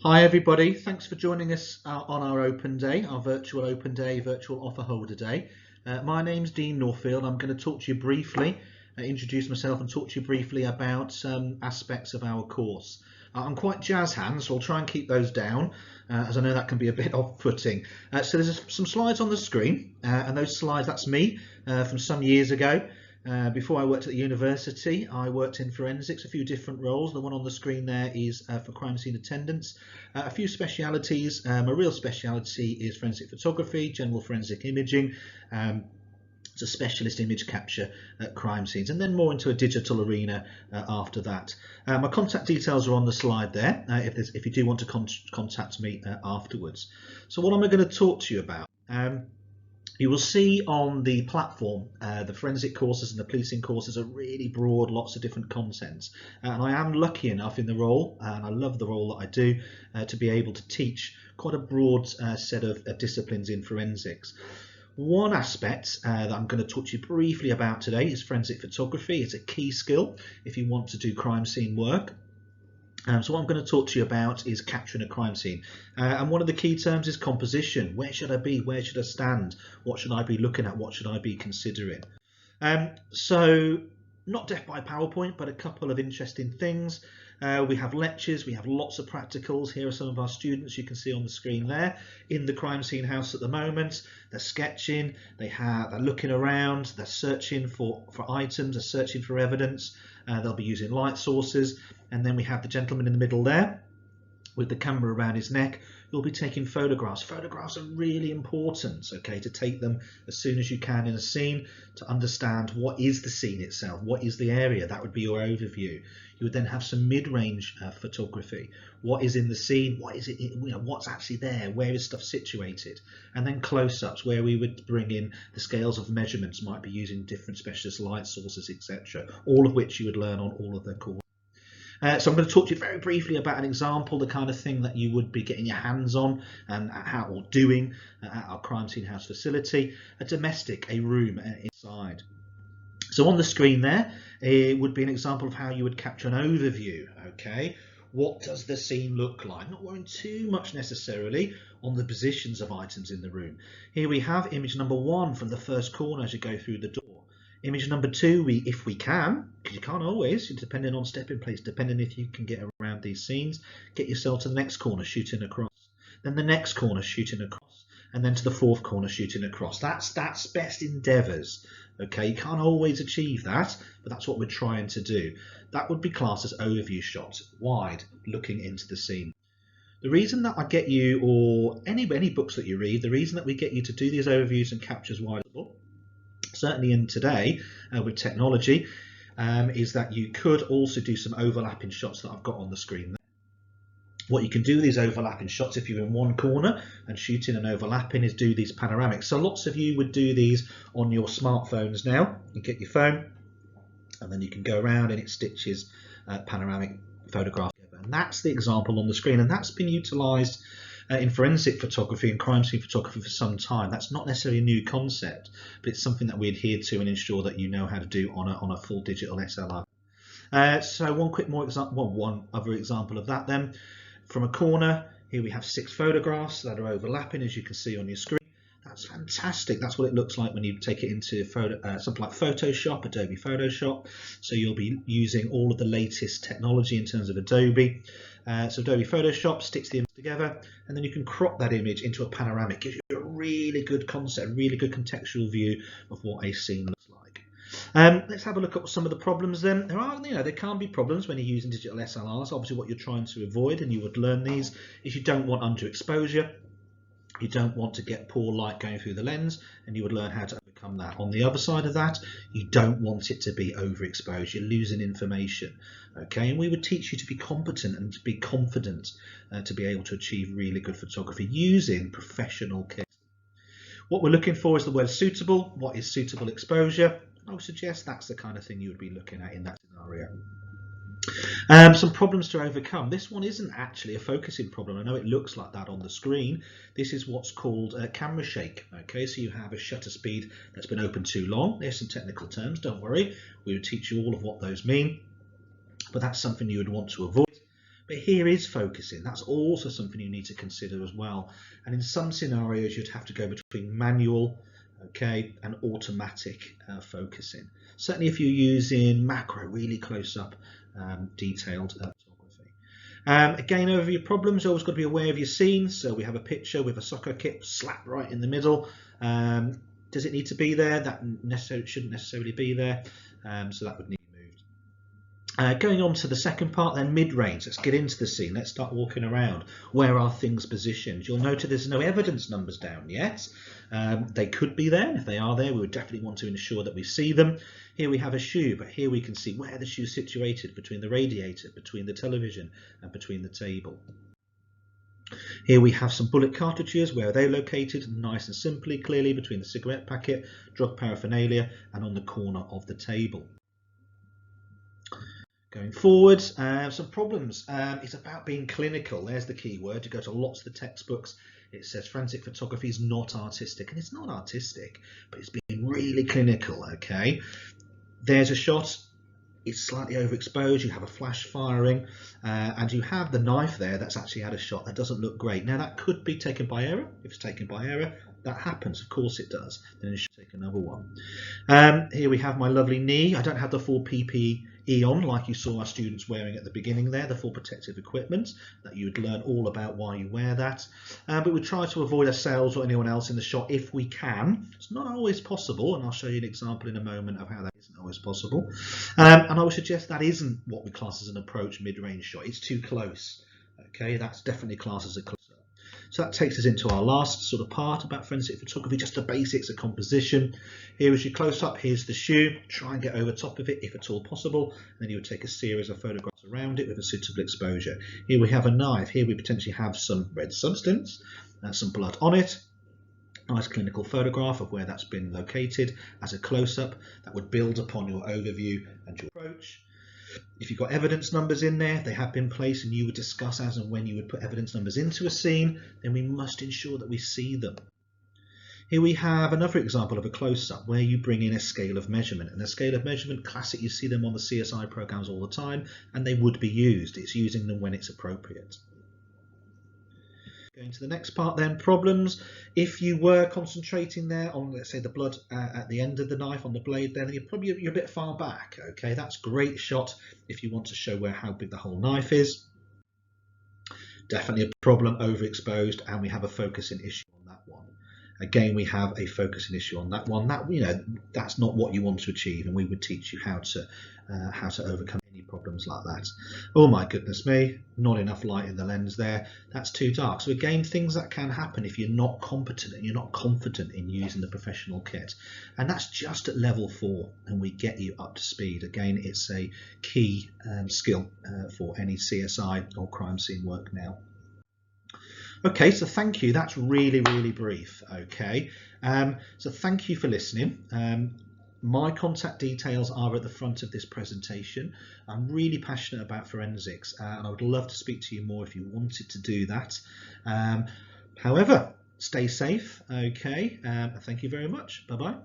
Hi everybody, thanks for joining us on our open day, our virtual open day, virtual offer holder day. My name's Dean Northfield. I'm going to talk to you briefly, introduce myself and talk to you briefly about some aspects of our course. I'm quite jazz hands, so I'll try and keep those down, as I know that can be a bit off-putting. So there's some slides on the screen, and those slides, that's me from some years ago. Before I worked at the university, I worked in forensics, a few different roles. The one on the screen there is for crime scene attendants. A few specialities. A real speciality is forensic photography, general forensic imaging. It's a specialist image capture at crime scenes, and then more into a digital arena after that. My contact details are on the slide there if you do want to contact me afterwards. So what am I going to talk to you about? You will see on the platform the forensic courses and the policing courses are really broad, lots of different contents. And I am lucky enough in the role, and I love the role that I do, to be able to teach quite a broad set of disciplines in forensics. One aspect that I'm going to talk to you briefly about today is forensic photography. It's a key skill if you want to do crime scene work. So what I'm going to talk to you about is capturing a crime scene, and one of the key terms is composition. Where should I be? Where should I stand? What should I be looking at? What should I be considering? So not death by PowerPoint, but a couple of interesting things. We have lectures, we have lots of practicals. Here are some of our students you can see on the screen there in the crime scene house at the moment. They're sketching, they're looking around, they're searching for items, they're searching for evidence. They'll be using light sources, and then we have the gentleman in the middle there with the camera around his neck. You'll be taking photographs. Photographs are really important, okay, to take them as soon as you can in a scene to understand what is the scene itself, what is the area. That would be your overview. You would then have some mid-range photography. What is in the scene? What is it? What's actually there? Where is stuff situated? And then close-ups, where we would bring in the scales of measurements, might be using different specialist light sources, etc. All of which you would learn on all of the courses. So I'm going to talk to you very briefly about an example, the kind of thing that you would be getting your hands on and doing at our crime scene house facility, a domestic, a room inside. So on the screen there, it would be an example of how you would capture an overview, okay? What does the scene look like? Not worrying too much necessarily on the positions of items in the room. Here we have image number 1 from the first corner as you go through the door. Image number 2, if we can, because you can't always, depending on step in place, depending if you can get around these scenes, get yourself to the next corner, shooting across. Then the next corner, shooting across. And then to the fourth corner, shooting across. That's best endeavours. Okay, you can't always achieve that, but that's what we're trying to do. That would be classed as overview shot, wide, looking into the scene. The reason that I get you, or any books that you read, the reason that we get you to do these overviews and captures wide, certainly in today with technology, is that you could also do some overlapping shots that I've got on the screen there. What you can do with these overlapping shots, if you're in one corner and shooting and overlapping, is do these panoramics. So lots of you would do these on your smartphones now. You get your phone and then you can go around and it stitches panoramic photographs together. And that's the example on the screen, and that's been utilised in forensic photography and crime scene photography for some time. That's not necessarily a new concept, but it's something that we adhere to and ensure that you know how to do on a full digital SLR. So one other example of that then. From a corner, here we have 6 photographs that are overlapping, as you can see on your screen. That's fantastic. That's what it looks like when you take it into something like Photoshop, Adobe Photoshop. So you'll be using all of the latest technology in terms of Adobe. So Adobe Photoshop sticks the image together, and then you can crop that image into a panoramic. Gives you a really good concept, really good contextual view of what a scene looks like. Let's have a look at some of the problems then. There can be problems when you're using digital SLRs. Obviously what you're trying to avoid, and you would learn these, is you don't want underexposure. You don't want to get poor light going through the lens, and you would learn how to overcome that. On the other side of that, you don't want it to be overexposed. You're losing information, okay? And we would teach you to be competent and to be confident to be able to achieve really good photography using professional kit. What we're looking for is the word suitable. What is suitable exposure? I would suggest that's the kind of thing you would be looking at in that scenario. Some problems to overcome. This one isn't actually a focusing problem. I know it looks like that on the screen. This is what's called camera shake. Okay, so you have a shutter speed that's been open too long. There's some technical terms, don't worry. We will teach you all of what those mean, but that's something you would want to avoid. But here is focusing. That's also something you need to consider as well. And in some scenarios, you'd have to go between manual, okay, and automatic focusing. Certainly if you're using macro, really close up, detailed photography. Again, over your problems, always got to be aware of your scene. So we have a picture with a soccer kit slap right in the middle. Does it need to be there? That shouldn't necessarily be there. So that would need moved. Going on to the second part then, mid-range. Let's get into the scene. Let's start walking around. Where are things positioned? You'll notice there's no evidence numbers down yet. They could be there. If they are there, we would definitely want to ensure that we see them. Here we have a shoe, but here we can see where the shoe is situated between the radiator, between the television, and between the table. Here we have some bullet cartridges. Where are they located? Nice and simply, clearly between the cigarette packet, drug paraphernalia, and on the corner of the table. Going forward, some problems. It's about being clinical. There's the key word. You go to lots of the textbooks. It says forensic photography is not artistic, and it's not artistic, but it's being really clinical. Okay, there's a shot. It's slightly overexposed. You have a flash firing, and you have the knife there that's actually had a shot that doesn't look great. Now that could be taken by error. If it's taken by error, that happens. Of course it does. Then you should take another one. Here we have my lovely knee. I don't have the full PPE on like you saw our students wearing at the beginning there, the full protective equipment that you would learn all about why you wear that. But we try to avoid ourselves or anyone else in the shot if we can. It's not always possible, and I'll show you an example in a moment of how that isn't always possible. And I would suggest that isn't what we class as an approach mid-range shot. It's too close. Okay, that's definitely classed as a close-up. So that takes us into our last sort of part about forensic photography, just the basics of composition. Here is your close-up, here's the shoe. Try and get over top of it if at all possible. And then you would take a series of photographs around it with a suitable exposure. Here we have a knife. Here we potentially have some red substance, some blood on it. Nice clinical photograph of where that's been located as a close-up. That would build upon your overview and your approach. If you've got evidence numbers in there, they have been placed, and you would discuss as and when you would put evidence numbers into a scene, then we must ensure that we see them. Here we have another example of a close-up where you bring in a scale of measurement. And a scale of measurement, classic, you see them on the CSI programs all the time, and they would be used. It's using them when it's appropriate. Going to the next part then, problems. If you were concentrating there on, let's say, the blood at the end of the knife on the blade there, then you're a bit far back. Okay, that's a great shot if you want to show how big the whole knife is. Definitely a problem, overexposed, and we have a focusing issue on that one. Again, we have a focusing issue on that one. That's not what you want to achieve, and we would teach you how to overcome any problems like that. Oh my goodness me, not enough light in the lens there. That's too dark. So again, things that can happen if you're not competent and you're not confident in using the professional kit. And that's just at level 4, and we get you up to speed. Again, it's a key skill for any CSI or crime scene work now. Okay, so thank you. That's really, really brief. Okay, so thank you for listening. My contact details are at the front of this presentation. I'm really passionate about forensics, and I would love to speak to you more if you wanted to do that. However, stay safe. Okay, thank you very much. Bye-bye.